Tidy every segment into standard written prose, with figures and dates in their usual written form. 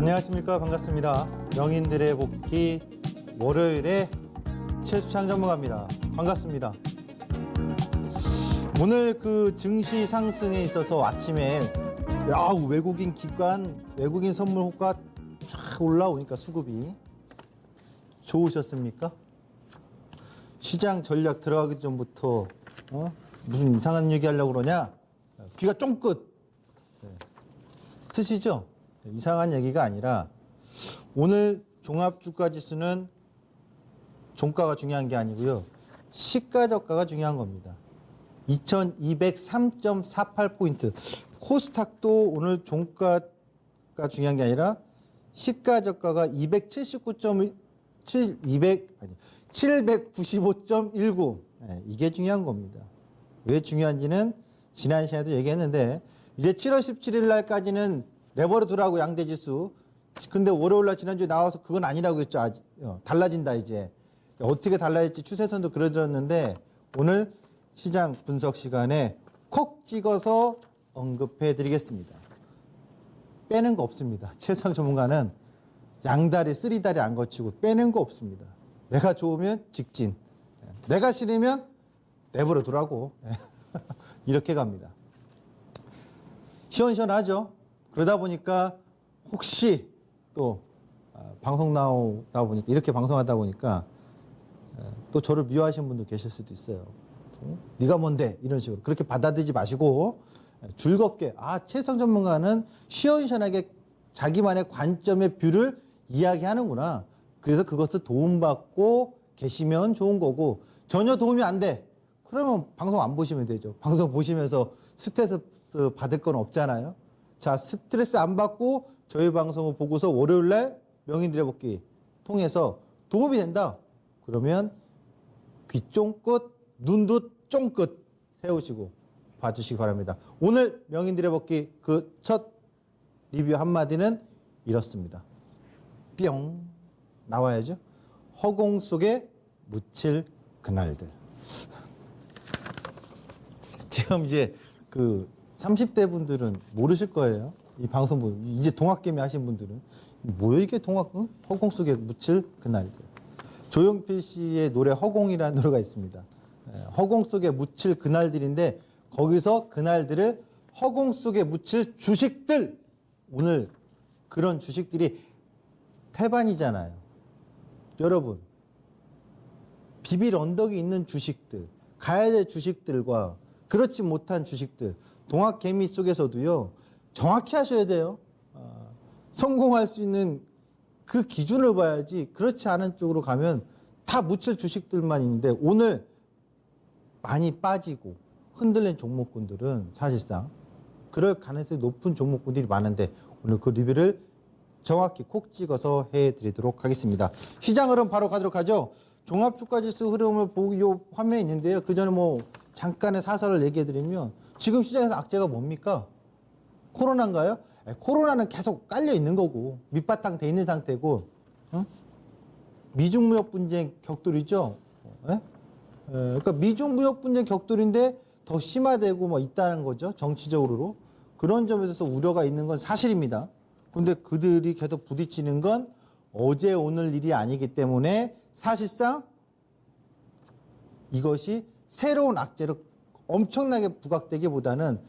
안녕하십니까. 반갑습니다. 명인들의 복귀 월요일에 최수창 전문가입니다. 반갑습니다. 오늘 그 증시 상승에 있어서 아침에 외국인 기관, 외국인 선물 호가 쫙 올라오니까 수급이 좋으셨습니까? 시장 전략 들어가기 전부터 무슨 이상한 얘기 하려고 그러냐? 귀가 쫑긋 쓰시죠? 이상한 얘기가 아니라 오늘 종합주가지수는 종가가 중요한 게 아니고요. 시가 저가가 중요한 겁니다. 2203.48포인트. 코스닥도 오늘 종가가 중요한 게 아니라 시가 저가가 795.19. 이게 중요한 겁니다. 왜 중요한지는 지난 시간에도 얘기했는데 이제 7월 17일 날까지는 내버려 두라고 양대지수. 근데 월요일 날 지난주에 나와서 그건 아니라고 했죠. 아직 달라진다 이제. 어떻게 달라질지 추세선도 그려드렸는데 오늘 시장 분석 시간에 콕 찍어서 언급해 드리겠습니다. 빼는 거 없습니다. 최수창 전문가는 양다리, 쓰리다리 안 거치고 빼는 거 없습니다. 내가 좋으면 직진, 내가 싫으면 내버려 두라고. 이렇게 갑니다. 시원시원하죠. 그러다 보니까 혹시 또 방송 나오다 보니까 이렇게 방송하다 보니까 또 저를 미워하시는 분도 계실 수도 있어요. 네가 뭔데 이런 식으로 그렇게 받아들이지 마시고 즐겁게 최수창 전문가는 시원시원하게 자기만의 관점의 뷰를 이야기하는구나. 그래서 그것을 도움받고 계시면 좋은 거고 전혀 도움이 안 돼. 그러면 방송 안 보시면 되죠. 방송 보시면서 스트레스 받을 건 없잖아요. 자, 스트레스 안 받고 저희 방송을 보고서 월요일날 명인들의 복귀 통해서 도움이 된다. 그러면 귀 쫑긋, 눈도 쫑긋 세우시고 봐주시기 바랍니다. 오늘 명인들의 복귀 그 첫 리뷰 한마디는 이렇습니다. 뿅 나와야죠. 허공 속에 묻힐 그날들. 지금 이제 그 30대 분들은 모르실 거예요. 이 방송 보고 이제 동학개미 하신 분들은 뭐야 이게 허공 속에 묻힐 그날들. 조용필 씨의 노래 허공이라는 노래가 있습니다. 허공 속에 묻힐 그날들인데 거기서 그날들을 허공 속에 묻힐 주식들. 오늘 그런 주식들이 태반이잖아요. 여러분 비빌 언덕이 있는 주식들, 가야 될 주식들과 그렇지 못한 주식들, 동학개미 속에서도요 정확히 하셔야 돼요. 성공할 수 있는 그 기준을 봐야지. 그렇지 않은 쪽으로 가면 다 묻힐 주식들만 있는데 오늘 많이 빠지고 흔들린 종목군들은 사실상 그럴 가능성이 높은 종목군들이 많은데 오늘 그 리뷰를 정확히 콕 찍어서 해드리도록 하겠습니다. 시장 흐름 바로 가도록 하죠. 종합주가지수 흐름을 보기 요 화면에 있는데요. 그 전에 잠깐의 사설을 얘기해드리면 지금 시장에서 악재가 뭡니까? 코로나인가요? 코로나는 계속 깔려 있는 거고 밑바탕 돼 있는 상태고 미중무역 분쟁 격돌이죠. 그러니까 미중무역 분쟁 격돌인데 더 심화되고 있다는 거죠. 정치적으로. 그런 점에서 우려가 있는 건 사실입니다. 그런데 그들이 계속 부딪히는 건 어제 오늘 일이 아니기 때문에 사실상 이것이 새로운 악재로 엄청나게 부각되기보다는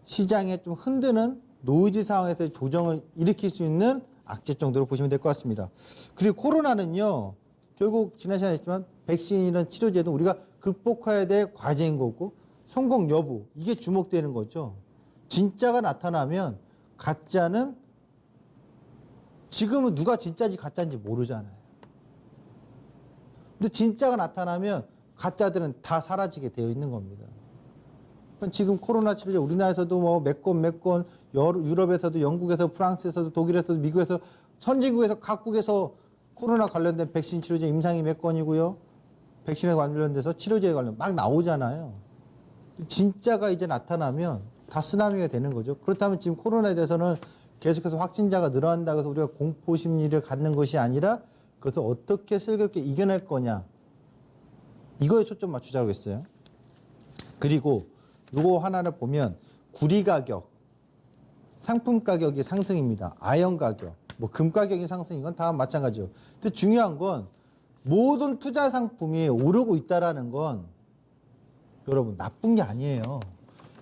시장에 좀 흔드는 노이즈 상황에서 조정을 일으킬 수 있는 악재 정도로 보시면 될 것 같습니다. 그리고 코로나는요, 결국 지난 시간에 했지만 백신이나 치료제도 우리가 극복해야 될 과제인 거고 성공 여부, 이게 주목되는 거죠. 진짜가 나타나면 가짜는 지금은 누가 진짜인지 가짜인지 모르잖아요. 근데 진짜가 나타나면 가짜들은 다 사라지게 되어 있는 겁니다. 지금 코로나 치료제 우리나라에서도 몇 건, 유럽에서도 영국에서 프랑스에서도 독일에서도 미국에서 선진국에서 각국에서 코로나 관련된 백신 치료제 임상이 몇 건이고요. 백신에 관련돼서 치료제에 관련 막 나오잖아요. 진짜가 이제 나타나면 다 쓰나미가 되는 거죠. 그렇다면 지금 코로나에 대해서는 계속해서 확진자가 늘어난다고 해서 우리가 공포 심리를 갖는 것이 아니라 그것을 어떻게 슬기롭게 이겨낼 거냐. 이거에 초점 맞추자고 했어요. 그리고 요거 하나를 보면 구리 가격, 상품 가격이 상승입니다. 아연 가격. 뭐 금 가격이 상승인 건 다 마찬가지죠. 근데 중요한 건 모든 투자 상품이 오르고 있다라는 건 여러분 나쁜 게 아니에요.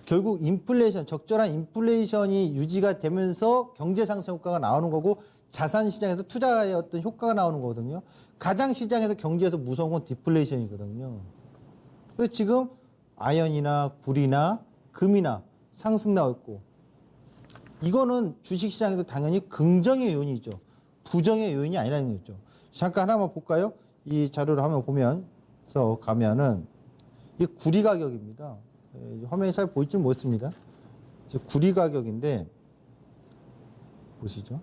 결국 인플레이션, 적절한 인플레이션이 유지가 되면서 경제 상승 효과가 나오는 거고 자산 시장에서 투자의 어떤 효과가 나오는 거거든요. 가장 시장에서 경제에서 무서운 건 디플레이션이거든요. 그래서 지금 아연이나 구리나 금이나 상승 나오고 있고 이거는 주식시장에도 당연히 긍정의 요인이죠. 부정의 요인이 아니라는 거죠. 잠깐 하나만 볼까요? 이 자료를 한번 보면서 가면은 이게 구리 가격입니다. 화면이 잘 보이지 못습니다. 구리 가격인데 보시죠.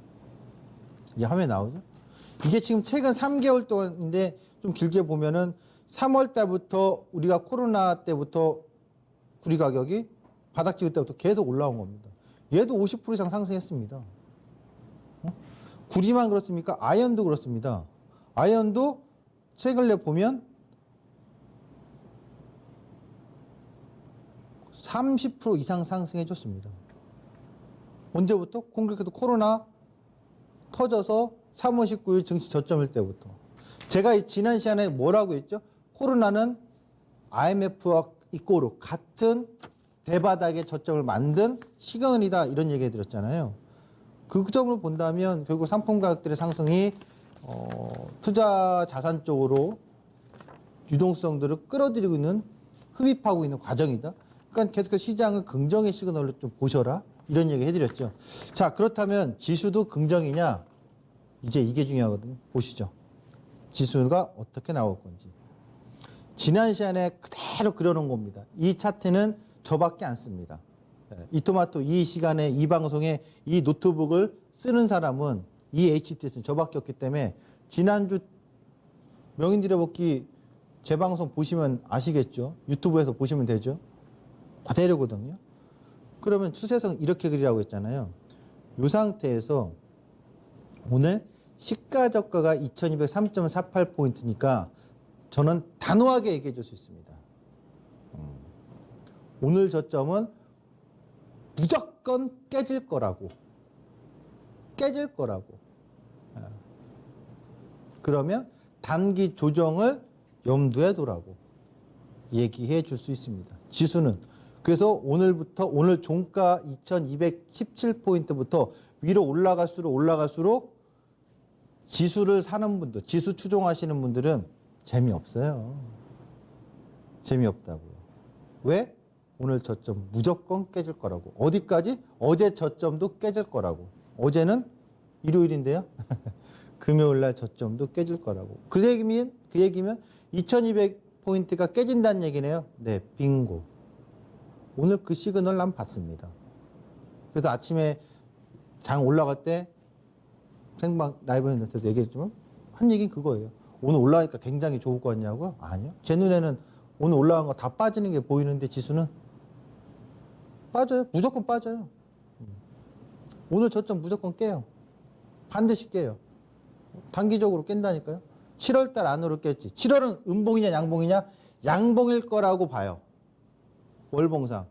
이제 화면에 나오죠. 이게 지금 최근 3개월 동안인데 좀 길게 보면은 3월 달부터 우리가 코로나 때부터 구리 가격이 바닥 찍을 때부터 계속 올라온 겁니다. 얘도 50% 이상 상승했습니다. 구리만 그렇습니까? 아연도 그렇습니다. 아연도 최근에 보면 30% 이상 상승해줬습니다. 언제부터? 공교롭게도 코로나 터져서 3월 19일 증시 저점일 때부터. 제가 지난 시간에 뭐라고 했죠? 코로나는 IMF와 이꼬르 같은 대바닥의 저점을 만든 시그널이다 이런 얘기 해드렸잖아요. 그 점을 본다면 결국 상품 가격들의 상승이 투자 자산 쪽으로 유동성들을 끌어들이고 있는 흡입하고 있는 과정이다. 그러니까 계속해서 시장은 긍정의 시그널로 좀 보셔라 이런 얘기 해드렸죠. 자, 그렇다면 지수도 긍정이냐? 이제 이게 중요하거든요. 보시죠. 지수가 어떻게 나올 건지. 지난 시간에 그대로 그려놓은 겁니다. 이 차트는 저밖에 안 씁니다. 이 토마토 이 시간에 이 방송에 이 노트북을 쓰는 사람은 이 HTS는 저밖에 없기 때문에 지난주 명인들의 복귀 재방송 보시면 아시겠죠? 유튜브에서 보시면 되죠? 그대로거든요. 그러면 추세선 이렇게 그리라고 했잖아요. 이 상태에서 오늘 시가저가가 2203.48포인트니까 저는 단호하게 얘기해 줄 수 있습니다. 오늘 저점은 무조건 깨질 거라고. 깨질 거라고. 그러면 단기 조정을 염두에 두라고 얘기해 줄 수 있습니다. 지수는. 그래서 오늘부터 오늘 종가 2217포인트부터 위로 올라갈수록 지수를 사는 분들, 지수 추종하시는 분들은 재미없어요. 재미없다고요. 왜? 오늘 저점 무조건 깨질 거라고. 어디까지? 어제 저점도 깨질 거라고. 어제는 일요일인데요. 금요일 날 저점도 깨질 거라고. 그 얘기면 2200포인트가 깨진다는 얘기네요. 네, 빙고. 오늘 그 시그널 난 봤습니다. 그래서 아침에 장 올라갈 때 생방 라이브 했는데도 얘기했지만 한 얘기는 그거예요. 오늘 올라가니까 굉장히 좋을 거 같냐고요? 아니요. 제 눈에는 오늘 올라간 거 다 빠지는 게 보이는데 지수는 빠져요. 무조건 빠져요. 오늘 저점 무조건 깨요. 반드시 깨요. 단기적으로 깬다니까요. 7월 달 안으로 깼지. 7월은 음봉이냐 양봉이냐? 양봉일 거라고 봐요. 월봉상.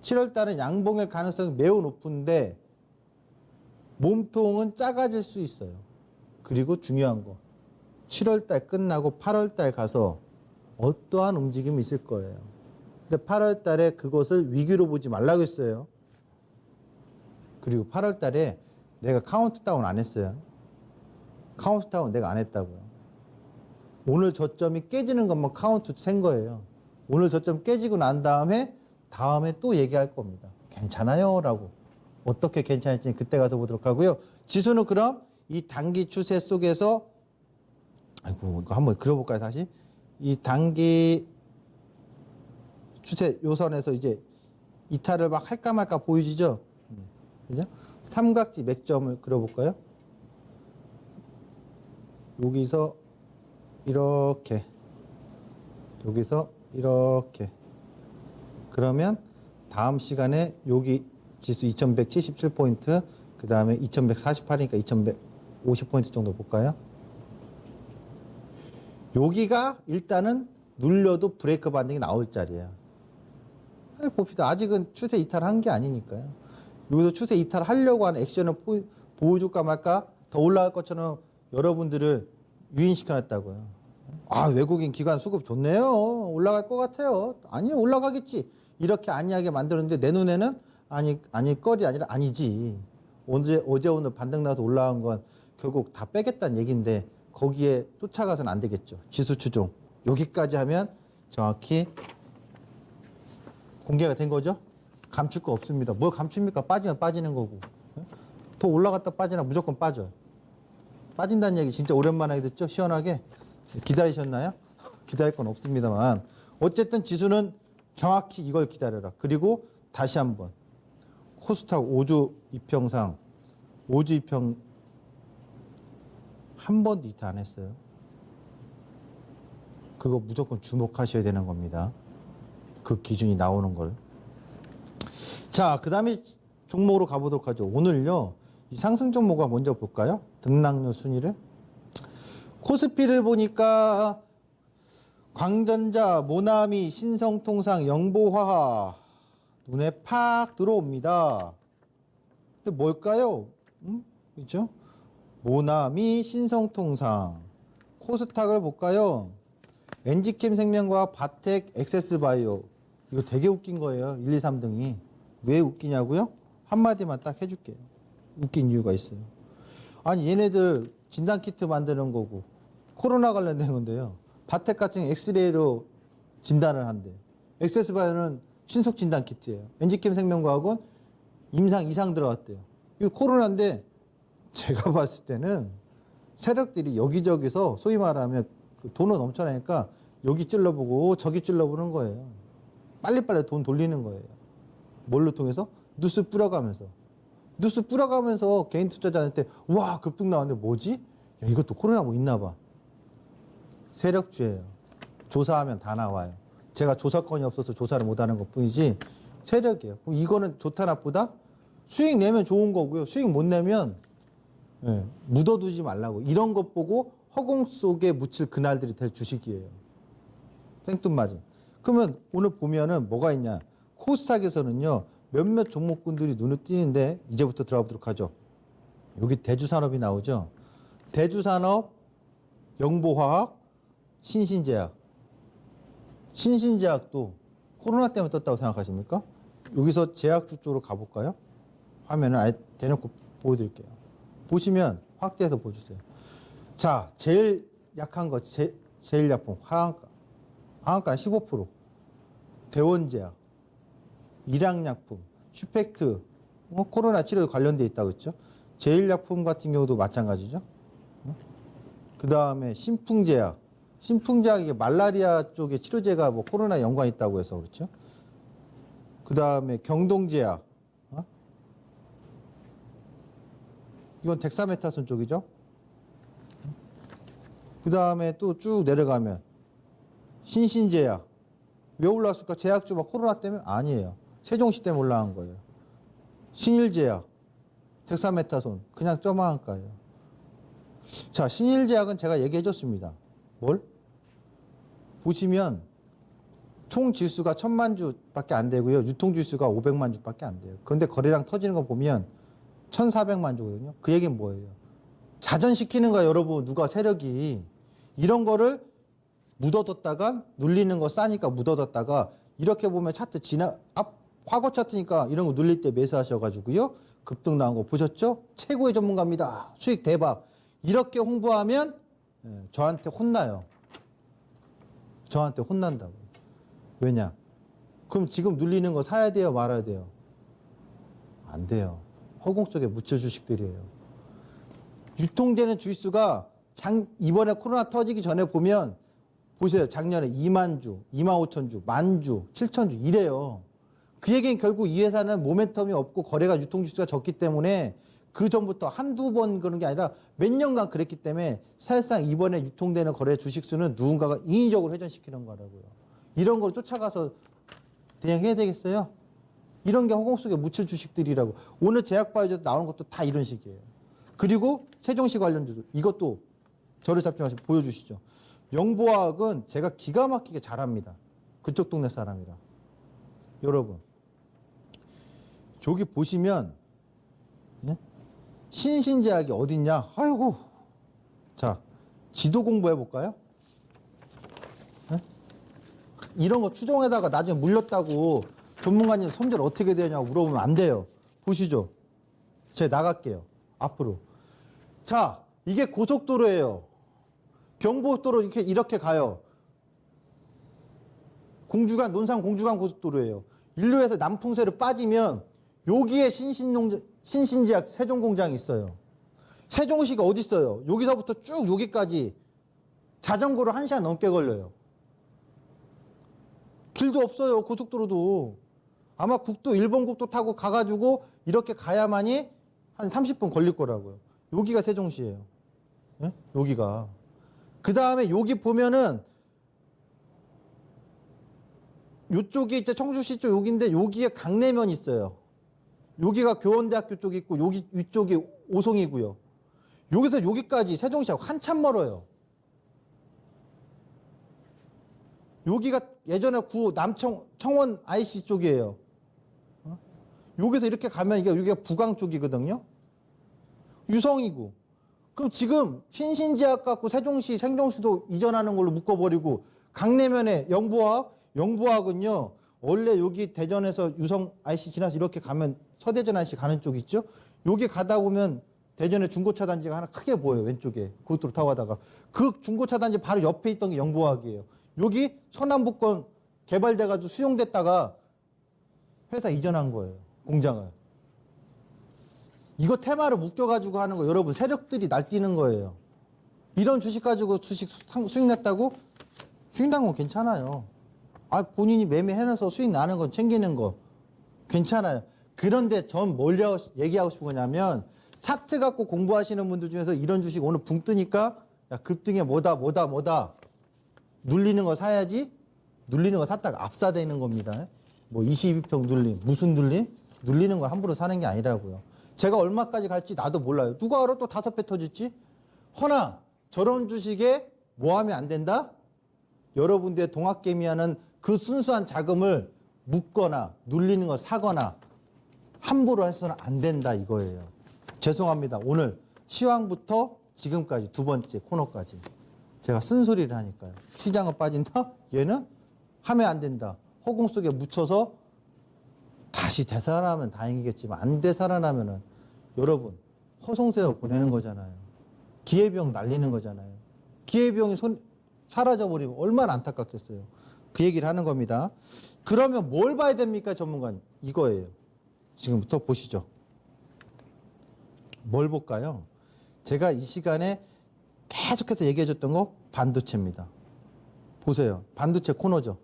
7월 달은 양봉일 가능성이 매우 높은데 몸통은 작아질 수 있어요. 그리고 중요한 거. 7월 달 끝나고 8월 달 가서 어떠한 움직임이 있을 거예요. 근데 8월 달에 그것을 위기로 보지 말라고 했어요. 그리고 8월 달에 내가 카운트다운 안 했어요. 카운트다운 내가 안 했다고요. 오늘 저점이 깨지는 것만 카운트 센 거예요. 오늘 저점 깨지고 난 다음에 또 얘기할 겁니다. 괜찮아요 라고. 어떻게 괜찮을지 그때 가서 보도록 하고요. 지수는 그럼 이 단기 추세 속에서 이거 한번 그려볼까요 다시? 이 단기 추세 요선에서 이제 이탈을 막 할까 말까 보이시죠? 그죠? 삼각지 맥점을 그려볼까요? 여기서 이렇게 여기서 이렇게 그러면 다음 시간에 여기 지수 2177포인트 그 다음에 2148이니까 2150포인트 정도 볼까요? 여기가 일단은 눌려도 브레이크 반등이 나올 자리예요. 봅시다. 아직은 추세 이탈한 게 아니니까요. 여기서 추세 이탈하려고 하는 액션을 보여줄까 말까 더 올라갈 것처럼 여러분들을 유인시켜놨다고요. 아, 외국인 기관 수급 좋네요. 올라갈 것 같아요. 아니, 올라가겠지. 이렇게 안이하게 만들었는데 내 눈에는 아닐 거리 아니라 아니지. 어제 오늘 반등 나서 올라간 건 결국 다 빼겠다는 얘기인데 거기에 쫓아가서는 안 되겠죠. 지수 추종. 여기까지 하면 정확히 공개가 된 거죠. 감출 거 없습니다. 뭘 감춥니까? 빠지면 빠지는 거고. 더 올라갔다 빠지나 무조건 빠져요. 빠진다는 얘기 진짜 오랜만에 하게 됐죠. 시원하게. 기다리셨나요? 기다릴 건 없습니다만 어쨌든 지수는 정확히 이걸 기다려라. 그리고 다시 한번 코스닥 5주 이평상 5주 이평 한 번도 이탈 안 했어요. 그거 무조건 주목하셔야 되는 겁니다. 그 기준이 나오는 걸. 자, 그 다음에 종목으로 가보도록 하죠. 오늘요, 이 상승 종목과 먼저 볼까요? 등락률 순위를. 코스피를 보니까 광전자, 모나미, 신성통상, 영보화학 눈에 팍 들어옵니다. 근데 뭘까요? 그렇죠? 모나미, 신성통상. 코스닥을 볼까요? 엔지캠 생명과학, 바텍, 엑세스바이오. 이거 되게 웃긴 거예요. 1, 2, 3등이. 왜 웃기냐고요? 한마디만 딱 해줄게요. 웃긴 이유가 있어요. 아니, 얘네들 진단키트 만드는 거고 코로나 관련된 건데요. 바텍 같은 엑스레이로 진단을 한대요. 엑세스바이오는 신속 진단키트예요. 엔지캠 생명과학은 임상 이상 들어갔대요. 이거 코로나인데 제가 봤을 때는 세력들이 여기저기서 소위 말하면 돈은 엄청나니까 여기 찔러보고 저기 찔러보는 거예요. 빨리빨리 돈 돌리는 거예요. 뭘로 통해서? 뉴스 뿌려가면서. 뉴스 뿌려가면서 개인 투자자한테 와 급등 나왔는데 뭐지? 야, 이것도 코로나 뭐 있나 봐. 세력주예요. 조사하면 다 나와요. 제가 조사권이 없어서 조사를 못하는 것뿐이지 세력이에요. 그럼 이거는 좋다 나쁘다? 수익 내면 좋은 거고요. 수익 못 내면 묻어두지 말라고. 이런 것 보고 허공 속에 묻힐 그날들이 될 주식이에요. 생뚱맞은. 그러면 오늘 보면은 뭐가 있냐. 코스닥에서는요. 몇몇 종목군들이 눈에 띄는데 이제부터 들어가 보도록 하죠. 여기 대주산업이 나오죠. 대주산업, 영보화학, 신신제약. 신신제약도 코로나 때문에 떴다고 생각하십니까? 여기서 제약주 쪽으로 가볼까요? 화면을 아예 대놓고 보여드릴게요. 보시면 확대해서 보여주세요. 자, 제일 약한 거, 제일 약품, 화학가 15%, 대원제약, 일양약품, 슈펙트, 코로나 치료에 관련돼 있다고 했죠. 제일약품 같은 경우도 마찬가지죠. 그 다음에 신풍제약, 신풍제약이 말라리아 쪽에 치료제가 뭐 코로나 연관이 있다고 해서 그렇죠. 그 다음에 경동제약, 이건 덱사메타손 쪽이죠. 그 다음에 또 쭉 내려가면 신신제약. 왜 올라왔을까? 제약주 막 코로나 때문에? 아니에요. 세종시 때문에 올라간 거예요. 신일제약, 덱사메타손 그냥 쪼마한가예요. 자, 신일제약은 제가 얘기해 줬습니다. 뭘? 보시면 총 지수가 1000만 주밖에 안 되고요. 유통 지수가 500만 주밖에 안 돼요. 그런데 거래량 터지는 거 보면 1400만 주거든요. 그 얘기는 뭐예요? 자전시키는 거야, 여러분. 누가 세력이. 이런 거를 묻어뒀다가 눌리는 거 싸니까 묻어뒀다가 이렇게 보면 차트 과거 차트니까 이런 거 눌릴 때 매수하셔가지고요. 급등 나온 거 보셨죠? 최고의 전문가입니다. 수익 대박. 이렇게 홍보하면 저한테 혼나요. 저한테 혼난다고. 왜냐? 그럼 지금 눌리는 거 사야 돼요? 말아야 돼요? 안 돼요. 허공 속에 묻혀 주식들이에요. 유통되는 주식수가 이번에 코로나 터지기 전에 보면 보세요. 작년에 2만 주, 2만 5천 주, 만 주, 7천 주 이래요. 그 얘기는 결국 이 회사는 모멘텀이 없고 거래가 유통주수가 적기 때문에 그 전부터 한두 번 그런 게 아니라 몇 년간 그랬기 때문에 사실상 이번에 유통되는 거래 주식수는 누군가가 인위적으로 회전시키는 거라고요. 이런 걸 쫓아가서 대응해야 되겠어요? 이런 게 허공 속에 묻힐 주식들이라고. 오늘 제약바이오에서 나오는 것도 다 이런 식이에요. 그리고 세종시 관련주도 이것도 저를 잡지 마시고 보여주시죠. 영보화학은 제가 기가 막히게 잘합니다. 그쪽 동네 사람이라. 여러분, 저기 보시면 신신제약이 어딨냐? 아이고. 자, 지도 공부해 볼까요? 이런 거 추정에다가 나중에 물렸다고 전문가님 손절 어떻게 되냐고 물어보면 안 돼요. 보시죠. 제가 나갈게요. 앞으로. 자, 이게 고속도로예요. 경부고속도로 이렇게 가요. 공주간, 논산 공주간 고속도로예요. 일로에서 남풍세로 빠지면 여기에 신신제약 세종공장이 있어요. 세종시가 어디 있어요? 여기서부터 쭉 여기까지 자전거로 1시간 넘게 걸려요. 길도 없어요. 고속도로도. 아마 국도, 일본 국도 타고 가가지고 이렇게 가야만이 한 30분 걸릴 거라고요. 여기가 세종시예요. 네? 여기가. 그 다음에 여기 보면은 요쪽이 이제 청주시 쪽 여기인데 여기에 강내면이 있어요. 여기가 교원대학교 쪽이 있고 여기 위쪽이 오송이고요. 여기서 여기까지 세종시하고 한참 멀어요. 여기가 예전에 청원 IC 쪽이에요. 여기서 이렇게 가면 이게 여기가 부강 쪽이거든요. 유성이고. 그럼 지금 신신제약 갖고 세종시 생정시도 이전하는 걸로 묶어버리고 강내면에 영부학은요. 원래 여기 대전에서 유성 IC 지나서 이렇게 가면 서대전 IC 가는 쪽 있죠. 여기 가다 보면 대전에 중고차 단지가 하나 크게 보여요. 왼쪽에 고속도로 타고 가다가 그 중고차 단지 바로 옆에 있던 게 영부학이에요. 여기 서남북권 개발돼가지고 수용됐다가 회사 이전한 거예요. 공장을. 이거 테마를 묶여가지고 하는 거 여러분 세력들이 날뛰는 거예요. 이런 주식 가지고 주식 수익 냈다고? 수익 난 건 괜찮아요. 아, 본인이 매매해놔서 수익 나는 건 챙기는 거 괜찮아요. 그런데 전 뭘 얘기하고 싶은 거냐면 차트 갖고 공부하시는 분들 중에서 이런 주식 오늘 붕 뜨니까 야, 급등에 뭐다 눌리는 거 사야지. 눌리는 거 샀다가 압사되는 겁니다. 뭐 22평 눌림, 무슨 눌림? 눌리는 걸 함부로 사는 게 아니라고요. 제가 얼마까지 갈지 나도 몰라요. 누가 알아? 또 5배 터질지? 허나 저런 주식에 뭐 하면 안 된다? 여러분들의 동학개미하는 그 순수한 자금을 묻거나 눌리는 거 사거나 함부로 해서는 안 된다 이거예요. 죄송합니다. 오늘 시황부터 지금까지 두 번째 코너까지 제가 쓴소리를 하니까요. 시장은 빠진다? 얘는 하면 안 된다. 허공 속에 묻혀서 다시 되살아나면 다행이겠지만 안 되살아나면은 여러분 허송세워 보내는 거잖아요. 기회비용 날리는 거잖아요. 기회비용이 사라져버리면 얼마나 안타깝겠어요. 그 얘기를 하는 겁니다. 그러면 뭘 봐야 됩니까 전문가님? 이거예요. 지금부터 보시죠. 뭘 볼까요? 제가 이 시간에 계속해서 얘기해줬던 거 반도체입니다. 보세요. 반도체 코너죠.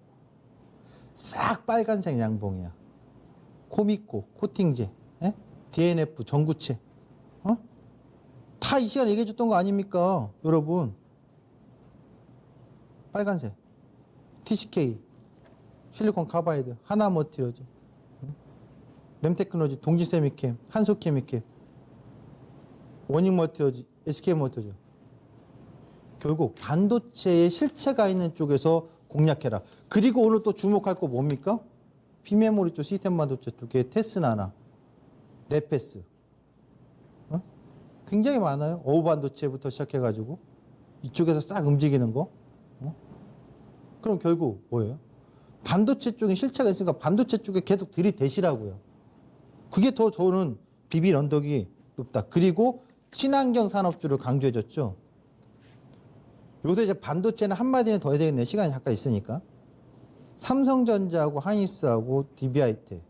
싹 빨간색 양봉이야. 코미코, 코팅제, DNF, 전구체. 다 이 시간에 얘기해줬던 거 아닙니까? 여러분. 빨간색. TCK, 실리콘 카바이드, 하나머티러지, 램테크놀로지, 동지세미캠, 한소케미캠, 원익머티러지, SK머티러지. 결국 반도체의 실체가 있는 쪽에서 공략해라. 그리고 오늘 또 주목할 거 뭡니까? 비메모리 쪽 시스템 반도체 쪽에 테스나나 네페스 굉장히 많아요. 어우 반도체부터 시작해가지고 이쪽에서 싹 움직이는 거. 그럼 결국 뭐예요? 반도체 쪽에 실체가 있으니까 반도체 쪽에 계속 들이대시라고요. 그게 더 저는 비빌 언덕이 높다. 그리고 친환경 산업주를 강조해줬죠. 요새 이제 반도체는 한마디는 더 해야 되겠네. 시간이 잠깐 있으니까. 삼성전자하고 하이닉스하고 DB하이텍.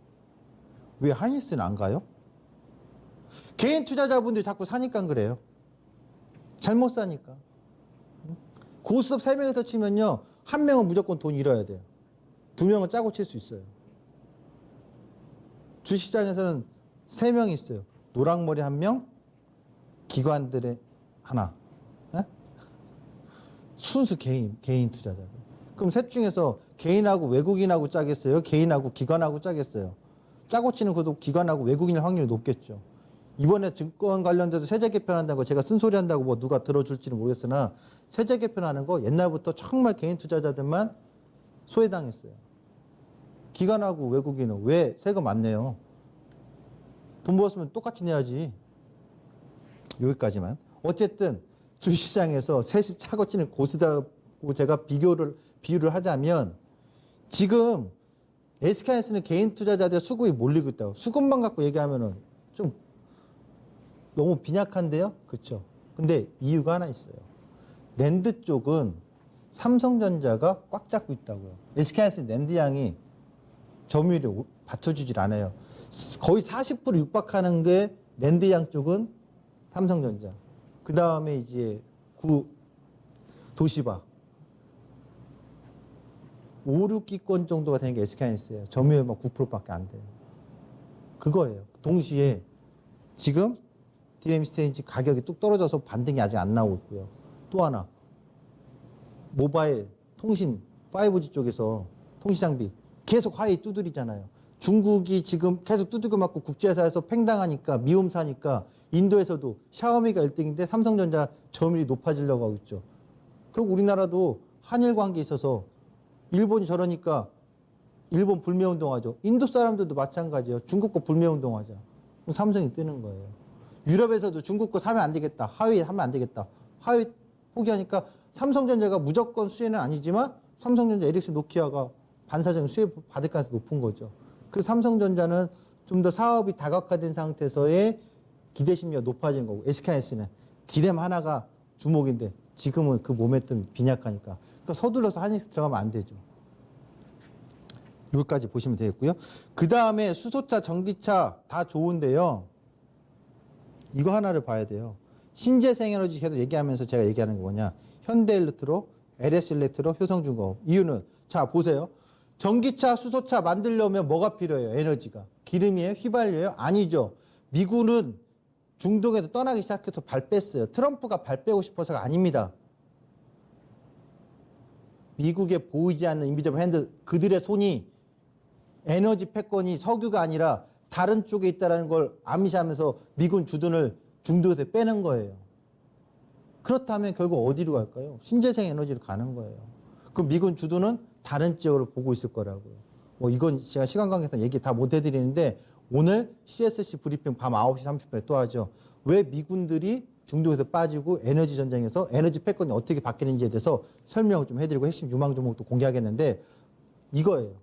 왜 하이닉스는 안 가요? 개인 투자자분들이 자꾸 사니까 그래요. 잘못 사니까. 고수업 3명에서 치면요. 1명은 무조건 돈 잃어야 돼요. 2명은 짜고 칠 수 있어요. 주식시장에서는 3명이 있어요. 노랑머리 1명, 기관들의 하나. 순수 개인 투자자들. 그럼 셋 중에서 개인하고 외국인하고 짜겠어요? 개인하고 기관하고 짜겠어요? 짜고 치는 것도 기관하고 외국인일 확률이 높겠죠. 이번에 증권 관련돼서 세제 개편한다는 거 제가 쓴소리 한다고 뭐 누가 들어줄지는 모르겠으나 세제 개편하는 거 옛날부터 정말 개인 투자자들만 소외당했어요. 기관하고 외국인은 왜 세금 안 내요? 돈 벌었으면 똑같이 내야지. 여기까지만. 어쨌든 주시장에서 셋이 차고 치는 고수다고 제가 비유를 하자면 지금 SK하이닉스는 개인 투자자들 수급이 몰리고 있다고. 수급만 갖고 얘기하면은 좀 너무 빈약한데요? 그렇죠? 근데 이유가 하나 있어요. 낸드 쪽은 삼성전자가 꽉 잡고 있다고요. SK하이닉스 낸드 양이 점유율이 받쳐주질 않아요. 거의 40% 육박하는 게 낸드 양 쪽은 삼성전자. 그 다음에 이제 도시바. 5, 6기권 정도가 되는 게 SK하이닉스예요. 점유율 막 9%밖에 안 돼요. 그거예요. 동시에 지금 DRAM 스테이지 가격이 뚝 떨어져서 반등이 아직 안 나오고 있고요. 또 하나 모바일 통신 5G 쪽에서 통신 장비 계속 화웨이 두드리잖아요. 중국이 지금 계속 두들겨 맞고 국제사에서 팽당하니까 미움 사니까 인도에서도 샤오미가 1등인데 삼성전자 점유율이 높아지려고 하고 있죠. 결국 우리나라도 한일 관계에 있어서 일본이 저러니까 일본 불매운동하죠. 인도 사람들도 마찬가지예요. 중국 거 불매운동하자. 그럼 삼성이 뜨는 거예요. 유럽에서도 중국 거 사면 안 되겠다. 화웨이 하면 안 되겠다. 화웨이 포기하니까 삼성전자가 무조건 수혜는 아니지만 삼성전자, 에릭슨, 노키아가 반사적인 수혜 받을 가능성이 높은 거죠. 그래서 삼성전자는 좀 더 사업이 다각화된 상태에서의 기대심리가 높아진 거고 SK하이닉스는 디램 하나가 주목인데 지금은 그 모멘텀이 빈약하니까 그러니까 서둘러서 하이닉스 들어가면 안 되죠. 여기까지 보시면 되겠고요. 그 다음에 수소차, 전기차 다 좋은데요. 이거 하나를 봐야 돼요. 신재생에너지 계속 얘기하면서 제가 얘기하는 게 뭐냐. 현대일렉트로, LS일렉트로, 효성중공업. 이유는 자 보세요. 전기차, 수소차 만들려면 뭐가 필요해요? 에너지가. 기름이에요? 휘발유예요? 아니죠. 미군은 중동에서 떠나기 시작해서 발 뺐어요. 트럼프가 발 빼고 싶어서가 아닙니다. 미국에 보이지 않는 인비저블 핸드 그들의 손이 에너지 패권이 석유가 아니라 다른 쪽에 있다는 걸 암시하면서 미군 주둔을 중동에서 빼는 거예요. 그렇다면 결국 어디로 갈까요? 신재생 에너지로 가는 거예요. 그럼 미군 주둔은 다른 지역으로 보고 있을 거라고요. 뭐 이건 제가 시간 관계상 얘기 다 못 해드리는데 오늘 CSC 브리핑 밤 9시 30분에 또 하죠. 왜 미군들이 중동에서 빠지고 에너지 전쟁에서 에너지 패권이 어떻게 바뀌는지에 대해서 설명을 좀 해드리고 핵심 유망 종목도 공개하겠는데 이거예요.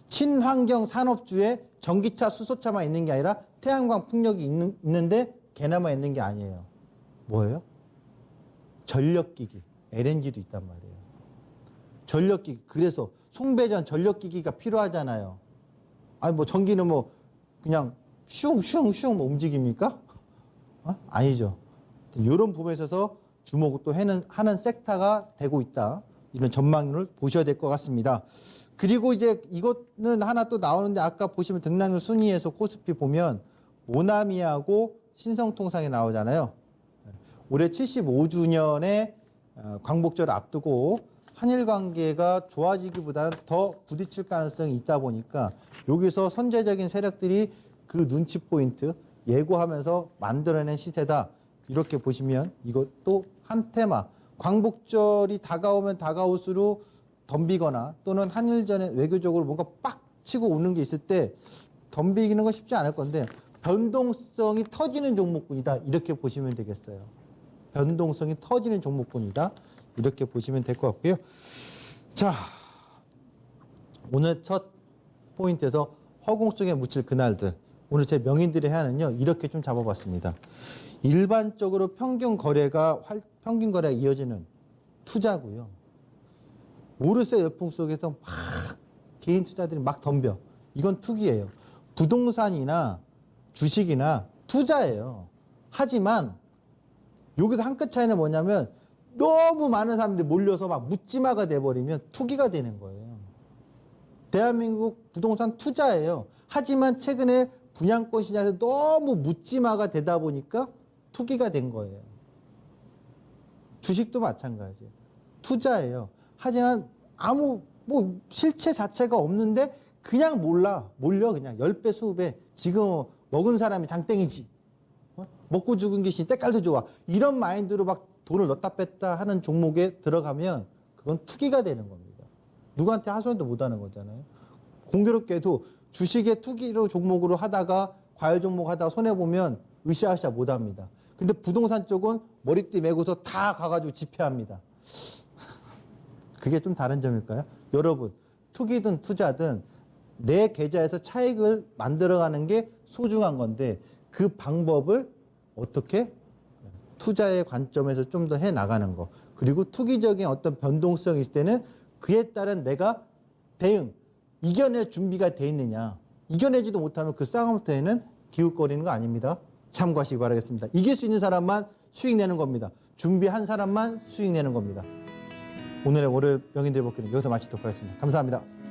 친환경 산업주에 전기차, 수소차만 있는 게 아니라 태양광 풍력이 있는데 걔나마 있는 게 아니에요. 뭐예요? 전력기기, LNG도 있단 말이에요. 전력기기. 그래서 송배전 전력기기가 필요하잖아요. 아니 뭐 전기는 뭐 그냥 슝슝슝 움직입니까? 아니죠. 이런 부분에 있어서 주목을 또 하는 섹터가 되고 있다. 이런 전망을 보셔야 될 것 같습니다. 그리고 이제 이거는 하나 또 나오는데 아까 보시면 등락률 순위에서 코스피 보면 모나미하고 신성통상이 나오잖아요. 올해 75주년의 광복절을 앞두고 한일 관계가 좋아지기보다는 더 부딪힐 가능성이 있다 보니까 여기서 선제적인 세력들이 그 눈치 포인트 예고하면서 만들어낸 시세다. 이렇게 보시면 이것도 한 테마. 광복절이 다가오면 다가올수록 덤비거나 또는 한일전에 외교적으로 뭔가 빡 치고 오는 게 있을 때 덤비기는 건 쉽지 않을 건데 변동성이 터지는 종목군이다. 이렇게 보시면 되겠어요. 변동성이 터지는 종목군이다. 이렇게 보시면 될 것 같고요. 자, 오늘 첫 포인트에서 허공 속에 묻힐 그날들. 오늘 제 명인들의 해안은요. 이렇게 좀 잡아봤습니다. 일반적으로 평균 거래가 이어지는 투자고요. 오르세 열풍 속에서 막 개인 투자들이 막 덤벼. 이건 투기예요. 부동산이나 주식이나 투자예요. 하지만 여기서 한 끗 차이는 뭐냐면 너무 많은 사람들이 몰려서 막 묻지마가 돼버리면 투기가 되는 거예요. 대한민국 부동산 투자예요. 하지만 최근에 분양권 시장에서 너무 묻지마가 되다 보니까 투기가 된 거예요. 주식도 마찬가지예요. 투자예요. 하지만 뭐 실체 자체가 없는데 그냥 몰려 그냥 10배, 20배. 지금 먹은 사람이 장땡이지. 먹고 죽은 귀신이 때깔도 좋아. 이런 마인드로 막 돈을 넣었다 뺐다 하는 종목에 들어가면 그건 투기가 되는 겁니다. 누구한테 하소연도 못 하는 거잖아요. 공교롭게도 주식의 투기로 종목으로 하다가 과열 종목 하다가 손해보면 으쌰으쌰 못 합니다. 근데 부동산 쪽은 머리띠 메고서 다 가가지고 집회합니다. 그게 좀 다른 점일까요? 여러분, 투기든 투자든 내 계좌에서 차익을 만들어가는 게 소중한 건데 그 방법을 어떻게 투자의 관점에서 좀 더 해나가는 거. 그리고 투기적인 어떤 변동성이 있을 때는 그에 따른 내가 대응, 이겨낼 준비가 돼 있느냐. 이겨내지도 못하면 그 싸움터에는 기웃거리는 거 아닙니다. 참고하시기 바라겠습니다. 이길 수 있는 사람만 수익 내는 겁니다. 준비한 사람만 수익 내는 겁니다. 오늘의 월요일 명인들 복귀는 여기서 마치도록 하겠습니다. 감사합니다.